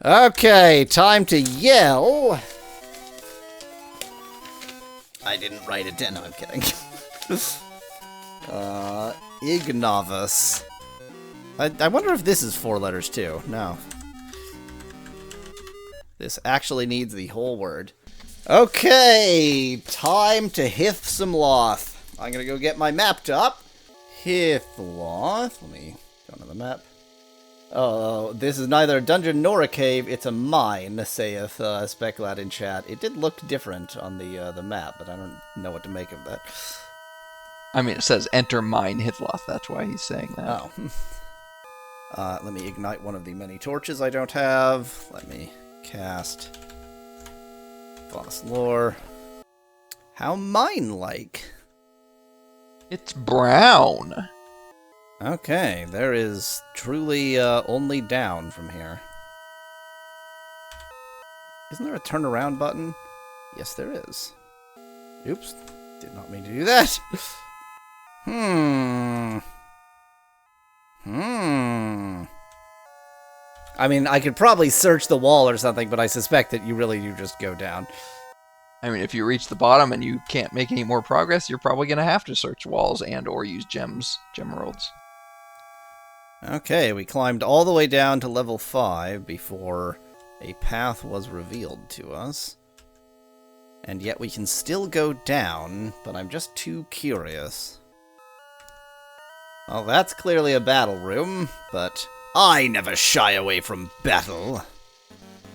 Okay, time to yell. I didn't write it down. No, I'm kidding. Ignovus. I wonder if this is 4 letters too. No. This actually needs the whole word. Okay, time to Hithsomloth. I'm gonna go get my map up. Hithloth. Let me go to the map. Oh, this is neither a dungeon nor a cave, it's a mine, saith Speculat in chat. It did look different on the map, but I don't know what to make of that. I mean, it says enter mine Hithloth, that's why he's saying that. Oh. Let me ignite one of the many torches I don't have. Let me cast Boss Lore. How mine-like? It's brown. Okay, there is truly only down from here. Isn't there a turnaround button? Yes, there is. Oops, did not mean to do that. I mean, I could probably search the wall or something, but I suspect that you really do just go down. I mean, if you reach the bottom and you can't make any more progress, you're probably going to have to search walls and or use gemeralds. Okay, we climbed all the way down to level 5 before a path was revealed to us. And yet we can still go down, but I'm just too curious. Well, that's clearly a battle room, but I never shy away from battle.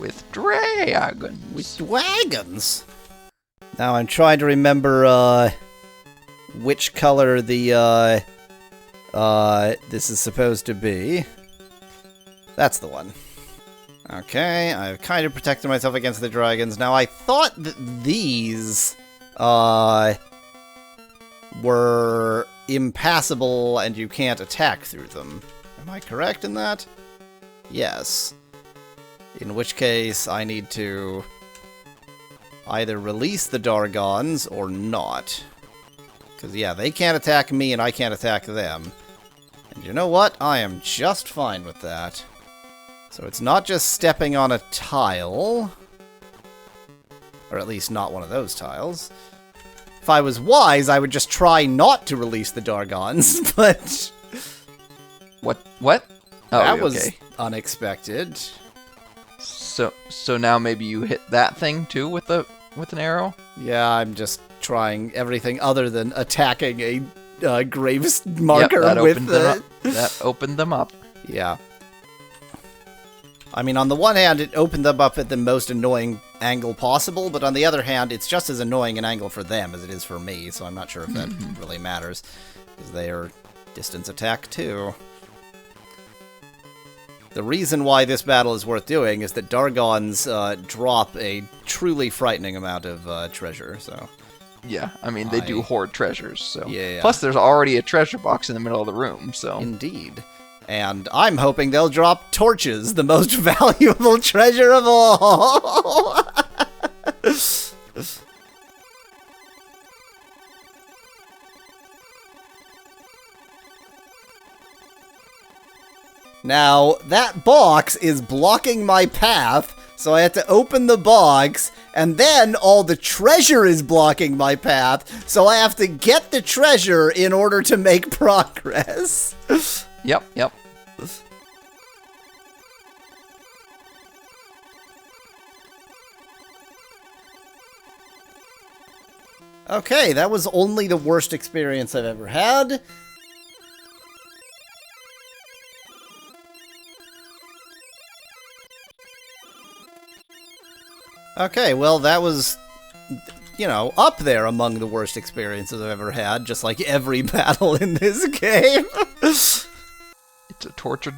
With dragons. With dragons? Now I'm trying to remember, which color the, this is supposed to be. That's the one. Okay, I've kind of protected myself against the dragons. Now, I thought that these, were impassable and you can't attack through them. Am I correct in that? Yes. In which case, I need to either release the Dargons or not. Because, yeah, they can't attack me and I can't attack them. And you know what? I am just fine with that. So it's not just stepping on a tile. Or at least not one of those tiles. If I was wise, I would just try not to release the Dargons, but... What? Oh, that okay. was unexpected. So now maybe you hit that thing too with an arrow? Yeah, I'm just trying everything other than attacking a graves marker with the... That opened them up. Yeah. I mean, on the one hand, it opened them up at the most annoying angle possible, but on the other hand, it's just as annoying an angle for them as it is for me, so I'm not sure if that really matters, because they are distance attack too. The reason why this battle is worth doing is that Dargons drop a truly frightening amount of treasure, so... Yeah, I mean, they do hoard treasures, so... Yeah. Plus, there's already a treasure box in the middle of the room, so... Indeed. And I'm hoping they'll drop torches, the most valuable treasure of all! Now, that box is blocking my path, so I have to open the box, and then all the treasure is blocking my path, so I have to get the treasure in order to make progress. Yep. Okay, that was only the worst experience I've ever had. Okay, well, that was, you know, up there among the worst experiences I've ever had, just like every battle in this game. It's a torture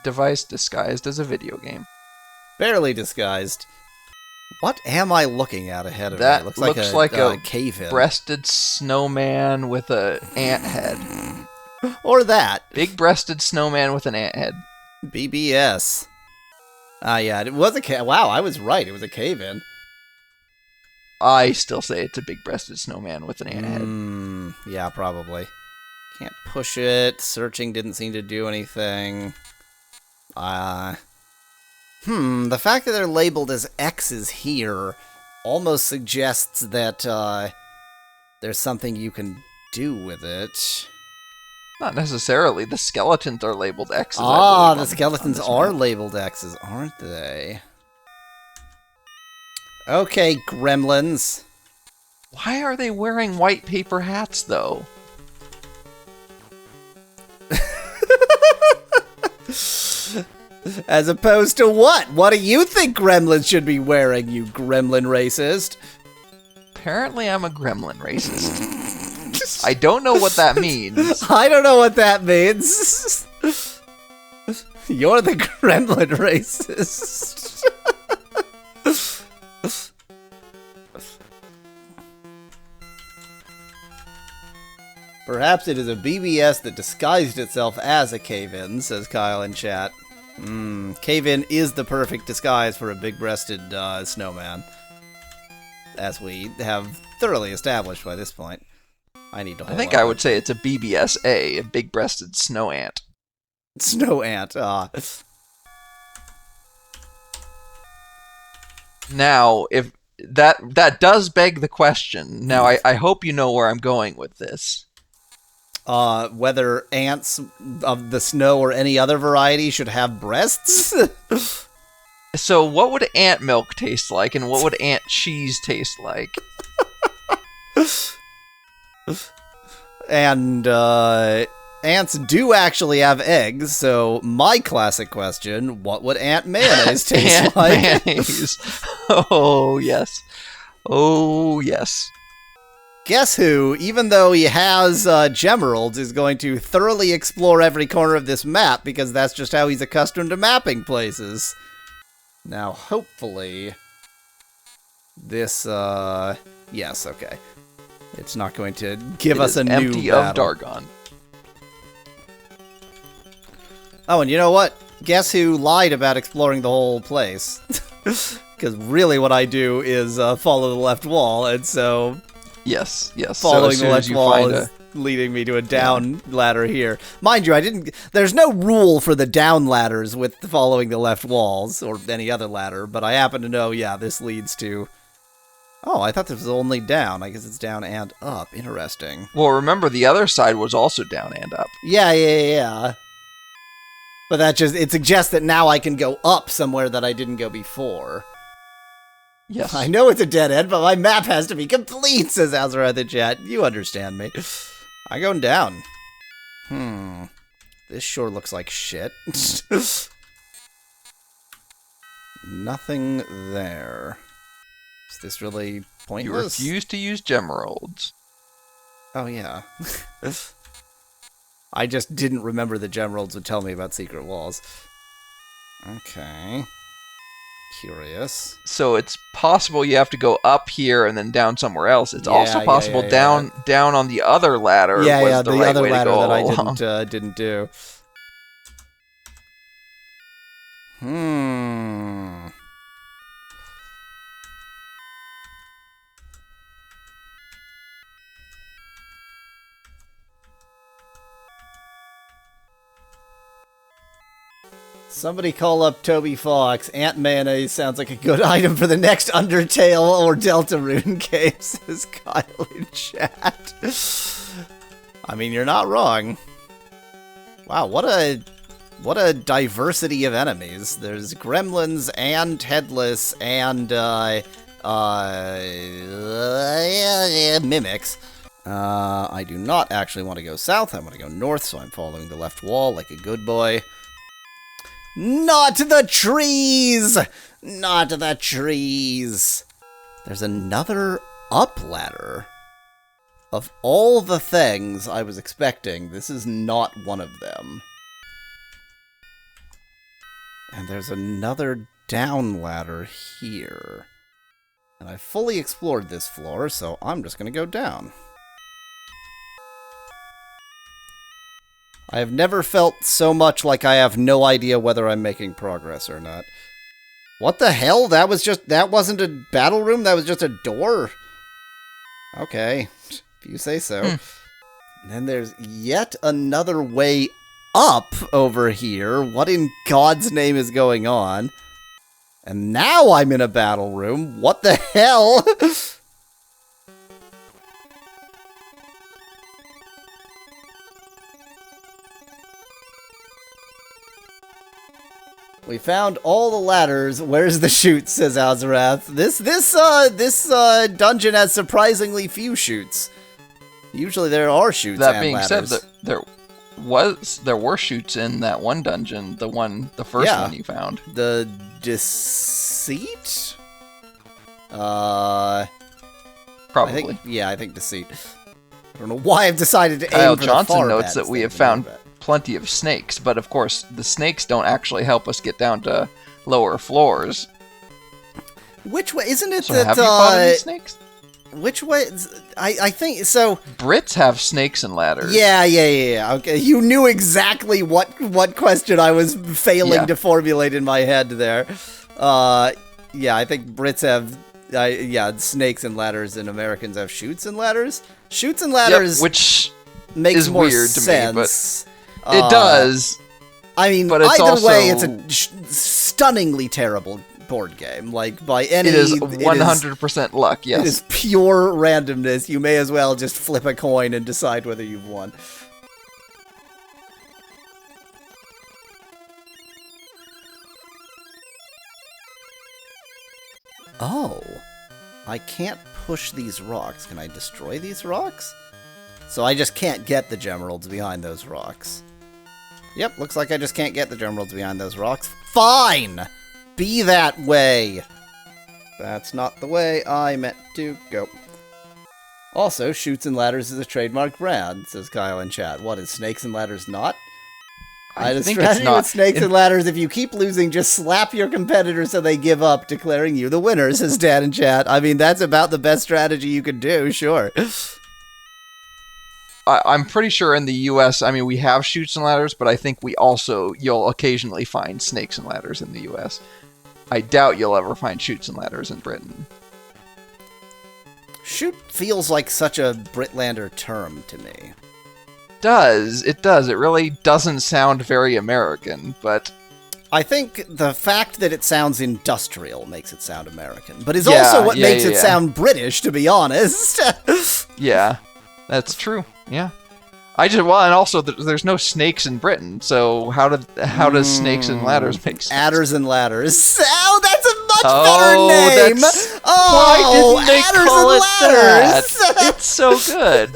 device disguised as a video game. Barely disguised. What am I looking at ahead of me? That Looks like a cave-in. breasted snowman with an ant head. Or that. Big-breasted snowman with an ant head. BBS. Yeah, it was a cave. Wow, I was right. It was a cave-in. I still say it's a big-breasted snowman with an ant head. Yeah, probably. Can't push it. Searching didn't seem to do anything. The fact that they're labeled as X's here almost suggests that there's something you can do with it. Not necessarily. The skeletons are labeled X's. Ah, I believe, the skeletons on this are map. labeled X's, aren't they? Okay, gremlins. Why are they wearing white paper hats, though? As opposed to what? What do you think gremlins should be wearing, you gremlin racist? Apparently, I'm a gremlin racist. I don't know what that means. I don't know what that means. You're the gremlin racist. Perhaps it is a BBS that disguised itself as a cave-in, says Kyle in chat. Cave-in is the perfect disguise for a big-breasted snowman. As we have thoroughly established by this point. I need to hold I think on. I would say it's a BBSA, a big-breasted snow ant. Snow ant, Now, if that does beg the question. Now, I hope you know where I'm going with this. Whether ants of the snow or any other variety should have breasts? So, what would ant milk taste like, and what would ant cheese taste like? And, ants do actually have eggs, so my classic question, what would ant mayonnaise taste Ant like? mayonnaise. Oh, yes. Oh, yes. Guess who, even though he has gemeralds, is going to thoroughly explore every corner of this map, because that's just how he's accustomed to mapping places. Now, hopefully, this, yes, okay. It's not going to give us a new empty battle. of Dargon. Oh, and you know what? Guess who lied about exploring the whole place? Because really what I do is follow the left wall, and so Yes, yes. following so the left wall find is leading me to a down ladder here. Mind you, there's no rule for the down ladders with following the left walls, or any other ladder, but I happen to know, yeah, this leads to... Oh, I thought this was only down. I guess it's down and up. Interesting. Well, remember, the other side was also down and up. Yeah. But it suggests that now I can go up somewhere that I didn't go before. Yes. I know it's a dead end, but my map has to be complete, says Azra in the chat. You understand me. I'm going down. This sure looks like shit. Nothing there. Is this really pointless? You refuse to use gemeralds. Oh, yeah. I just didn't remember the gemeralds would tell me about secret walls. Okay. Curious. So it's possible you have to go up here and then down somewhere else. It's also possible down on the other ladder was the right other way ladder to go that along. I didn't do. Somebody call up Toby Fox. Ant mayonnaise sounds like a good item for the next Undertale or Deltarune game, says Kyle in chat. I mean, you're not wrong. Wow, what a diversity of enemies. There's gremlins and headless and mimics. I do not actually want to go south. I want to go north, so I'm following the left wall like a good boy. Not the trees! Not the trees! There's another up ladder. Of all the things I was expecting, this is not one of them. And there's another down ladder here. And I fully explored this floor, so I'm just gonna go down. I have never felt so much like I have no idea whether I'm making progress or not. What the hell? That wasn't a battle room? That was just a door? Okay, if you say so. And then there's yet another way up over here. What in God's name is going on? And now I'm in a battle room. What the hell? We found all the ladders. Where's the chute, says Azarath. This dungeon has surprisingly few chutes. Usually there are chutes That and being ladders. said, there were chutes in that one dungeon, the first one you found. The deceit? Probably. I think deceit. I don't know why I've decided to Kyle aim for Johnson the far notes bets that we have than found the near bet. plenty of snakes, but of course the snakes don't actually help us get down to lower floors. Which way? Isn't it So that? have you fought any snakes? Which way? I think so. Brits have snakes and ladders. Yeah. Okay, you knew exactly what question I was failing to formulate in my head there. Yeah, I think Brits have snakes and ladders, and Americans have chutes and ladders. Chutes and ladders, which makes is more weird sense. to me, but it does. I mean, but it's either way, also- it's a stunningly terrible board game. Like, by any... It is 100% luck, yes. It is pure randomness. You may as well just flip a coin and decide whether you've won. Oh. I can't push these rocks. Can I destroy these rocks? So I just can't get the gemeralds behind those rocks. Yep, looks like I just can't get the gemeralds behind those rocks. Fine! Be that way! That's not the way I meant to go. Also, Chutes and Ladders is a trademark brand, says Kyle in chat. What, is Snakes and Ladders not? I The think it's strategy not. with Snakes and Ladders, if you keep losing, just slap your competitor so they give up, declaring you the winner, says Dan in chat. I mean, that's about the best strategy you could do, sure. I'm pretty sure in the U.S., I mean, we have chutes and ladders, but I think you'll occasionally find snakes and ladders in the U.S. I doubt you'll ever find chutes and ladders in Britain. Chute feels like such a Britlander term to me. It does. It really doesn't sound very American, but... I think the fact that it sounds industrial makes it sound American, but is also what makes it sound British, to be honest. Yeah, that's true. Yeah. And also there's no snakes in Britain, so how does snakes and ladders make sense? Adders and Ladders. Oh, that's a much better name! Why didn't they Adders call and it Ladders! that? It's so good.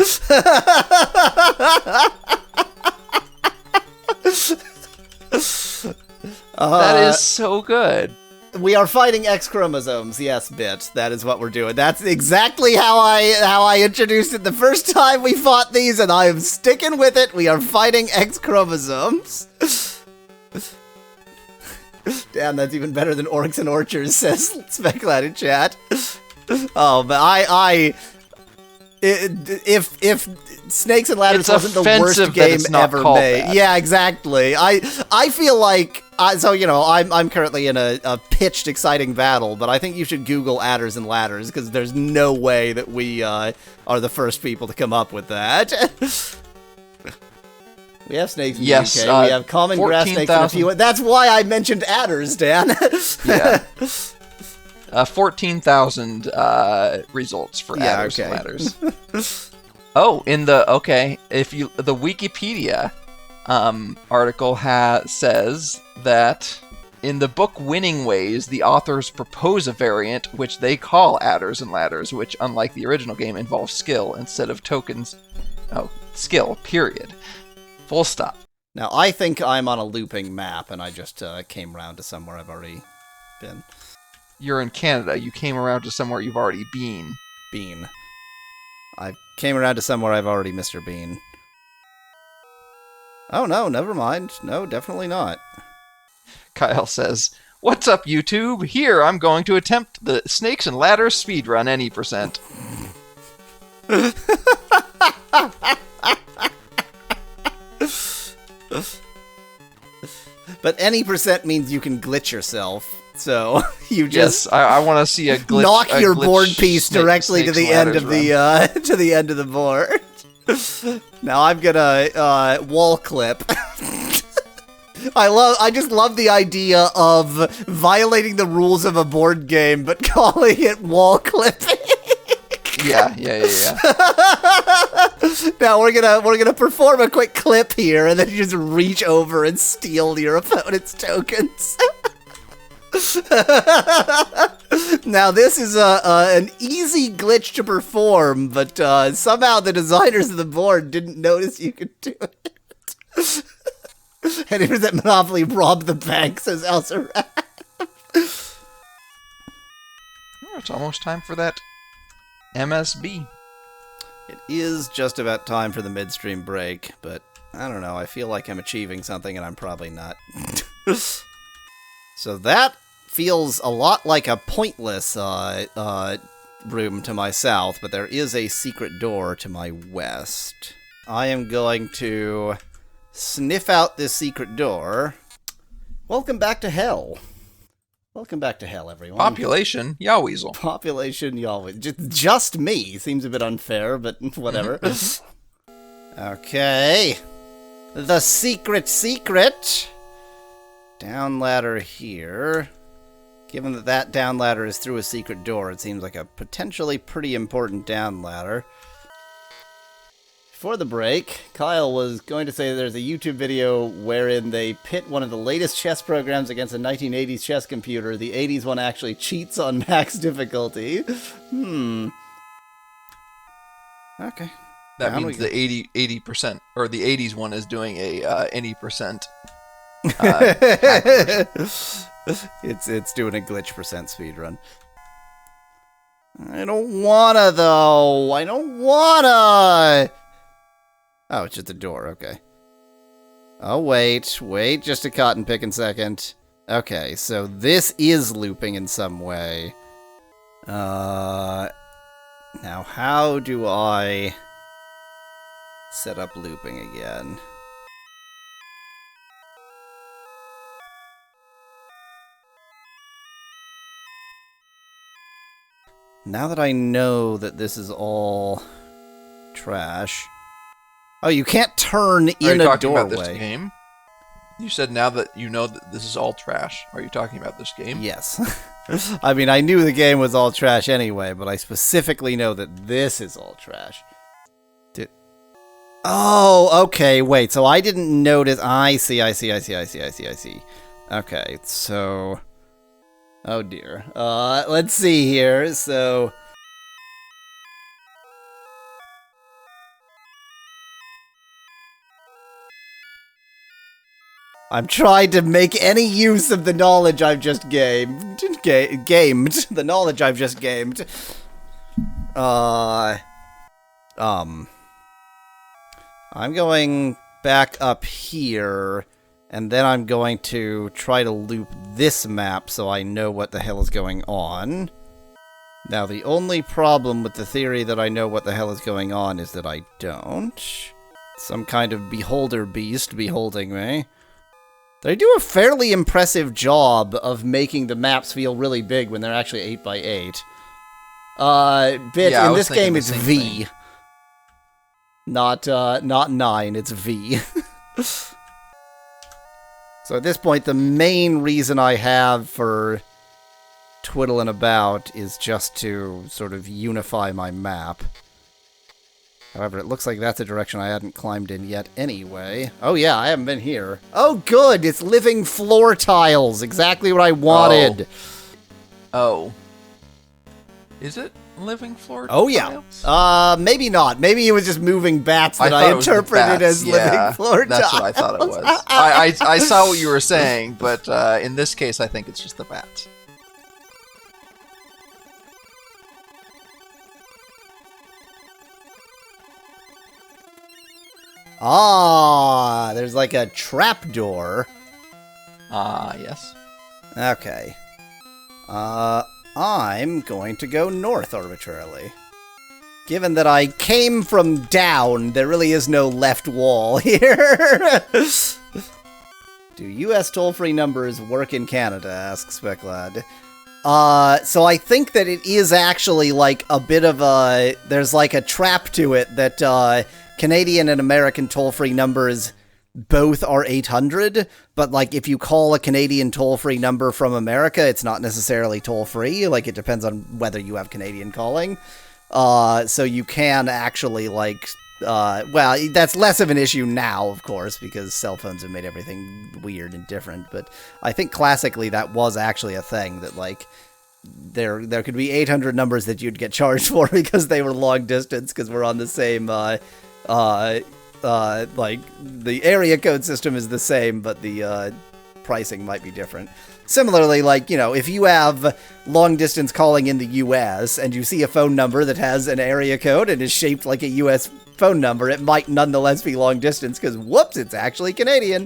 That is so good. We are fighting X chromosomes, yes, Bit. That is what we're doing. That's exactly how I introduced it the first time we fought these, and I am sticking with it. We are fighting X chromosomes. Damn, that's even better than Orcs and Orchards, says Speclad in chat. Oh, but if Snakes and Ladders wasn't the worst game ever made. That. Yeah, exactly. I feel like I'm currently in a pitched exciting battle, but I think you should Google Adders and Ladders because there's no way that we are the first people to come up with that. We have snakes in the UK. We have common grass snakes and a few. That's why I mentioned adders, Dan. Yeah. 14,000 results for adders and ladders. Oh, the Wikipedia article says that in the book Winning Ways, the authors propose a variant which they call Adders and Ladders, which, unlike the original game, involves skill instead of tokens. Oh, skill, period. Full stop. Now, I think I'm on a looping map, and I just came around to somewhere I've already been. You're in Canada. You came around to somewhere you've already been. Bean. I came around to somewhere I've already Mr. Bean. Oh, no, never mind. No, definitely not. Kyle says, "What's up, YouTube? Here, I'm going to attempt the Snakes and Ladders speedrun any percent." But any percent means you can glitch yourself, so you just I want to see a glitch. Knock your glitch board piece directly to the end of the board. Now I'm gonna wall clip. I just love the idea of violating the rules of a board game, but calling it wall clipping. Yeah. Now we're gonna perform a quick clip here, and then you just reach over and steal your opponent's tokens. Now this is an easy glitch to perform, but somehow the designers of the board didn't notice you could do it. And here's that Monopoly rob the bank, says Elsa. It's almost time for that MSB. It is just about time for the midstream break, but I don't know, I feel like I'm achieving something and I'm probably not. So that feels a lot like a pointless room to my south, but there is a secret door to my west. I am going to sniff out this secret door. Welcome back to hell. Welcome back to hell, everyone. Population, Yahweasel. Population, Yahweh. Just me. Seems a bit unfair, but whatever. Okay. The secret. Down ladder here. Given that that down ladder is through a secret door, it seems like a potentially pretty important down ladder. Before the break, Kyle was going to say there's a YouTube video wherein they pit one of the latest chess programs against a 1980s chess computer. The 80s one actually cheats on max difficulty. Okay. That means the 80%, or the 80s one is doing a any percent. It's doing a glitch percent speedrun. I don't wanna, though. I don't wanna. Oh, it's just a door. Okay. Oh, wait, just a cotton picking second. Okay, so this is looping in some way. Now how do I set up looping again? Now that I know that this is all trash. Oh, you can't turn in a doorway. About this game? You said now that you know that this is all trash. Are you talking about this game? Yes. I mean, I knew the game was all trash anyway, but I specifically know that this is all trash. Oh, okay, wait, so I didn't notice. I see. Okay, so... Oh dear. Let's see here, so... I'm trying to make any use of the knowledge I've just gamed. The knowledge I've just gamed. I'm going back up here, and then I'm going to try to loop this map so I know what the hell is going on. Now, the only problem with the theory that I know what the hell is going on is that I don't. Some kind of beholder beast beholding me. They do a fairly impressive job of making the maps feel really big when they're actually 8x8. In this game it's V. Not 9, it's V. So at this point, the main reason I have for twiddling about is just to sort of unify my map. However, it looks like that's a direction I hadn't climbed in yet anyway. Oh yeah, I haven't been here. Oh good, it's living floor tiles. Exactly what I wanted. Oh. Is it living floor tiles? Oh yeah. Maybe not. Maybe it was just moving bats that I interpreted as living floor tiles. That's what I thought it was. I saw what you were saying, but in this case, I think it's just the bats. Ah, there's like a trapdoor. Ah, yes. Okay. I'm going to go north arbitrarily. Given that I came from down, there really is no left wall here. Do U.S. toll-free numbers work in Canada, asks Speclad. So I think that it is actually like a bit of a... There's like a trap to it that, Canadian and American toll-free numbers both are 800, but, like, if you call a Canadian toll-free number from America, it's not necessarily toll-free. Like, it depends on whether you have Canadian calling. So you can actually, like, well, that's less of an issue now, of course, because cell phones have made everything weird and different, but I think classically that was actually a thing, that, like, there could be 800 numbers that you'd get charged for because they were long distance, because we're on the same, like, the area code system is the same, but the pricing might be different. Similarly, like, you know, if you have long-distance calling in the U.S. and you see a phone number that has an area code and is shaped like a U.S. phone number, it might nonetheless be long-distance, because, whoops, it's actually Canadian.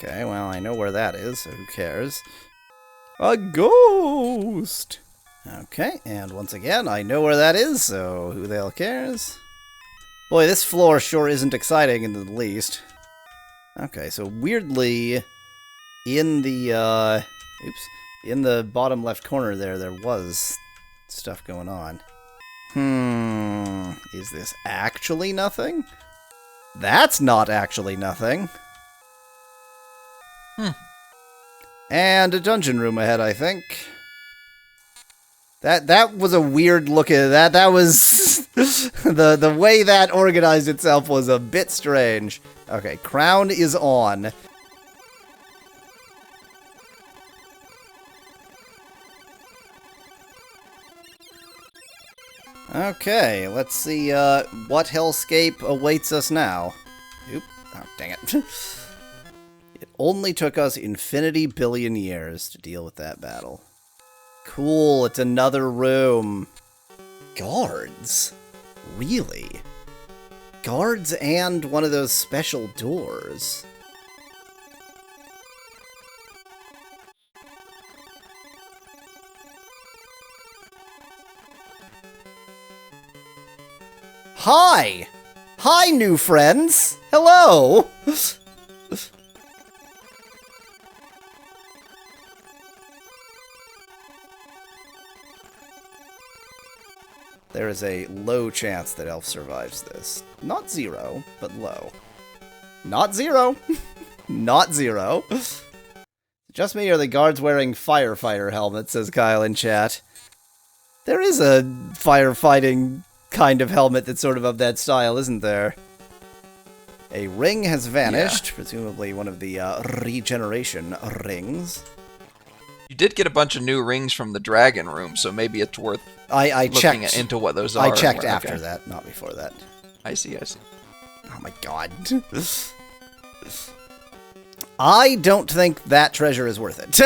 Okay, well, I know where that is, so who cares? A ghost! Okay, and once again, I know where that is, so who the hell cares? Boy, this floor sure isn't exciting in the least. Okay, so weirdly, in the, in the bottom left corner there was stuff going on. Is this actually nothing? That's not actually nothing. And a dungeon room ahead, I think. That was a weird look at that. That was the way that organized itself was a bit strange. Okay, crown is on. Okay, let's see what hellscape awaits us now. Oop, oh dang it. It only took us infinity billion years to deal with that battle. Cool, it's another room. Guards? Really? Guards and one of those special doors. Hi! Hi, new friends! Hello! There is a low chance that Elf survives this. Not zero, but low. Not zero! Not zero. Just me or the guards wearing firefighter helmets, says Kyle in chat. There is a firefighting kind of helmet that's sort of that style, isn't there? A ring has vanished, presumably one of the regeneration rings. You did get a bunch of new rings from the dragon room, so maybe it's worth I looking checked into what those are. I checked after that, not before that. I see, I see. Oh my god. I don't think that treasure is worth it.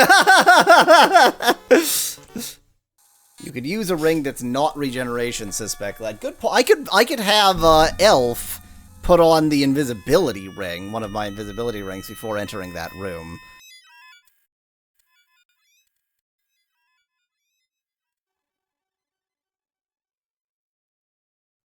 You could use a ring that's not regeneration, suspect that. Good point. I could have Elf put on the invisibility ring, one of my invisibility rings, before entering that room.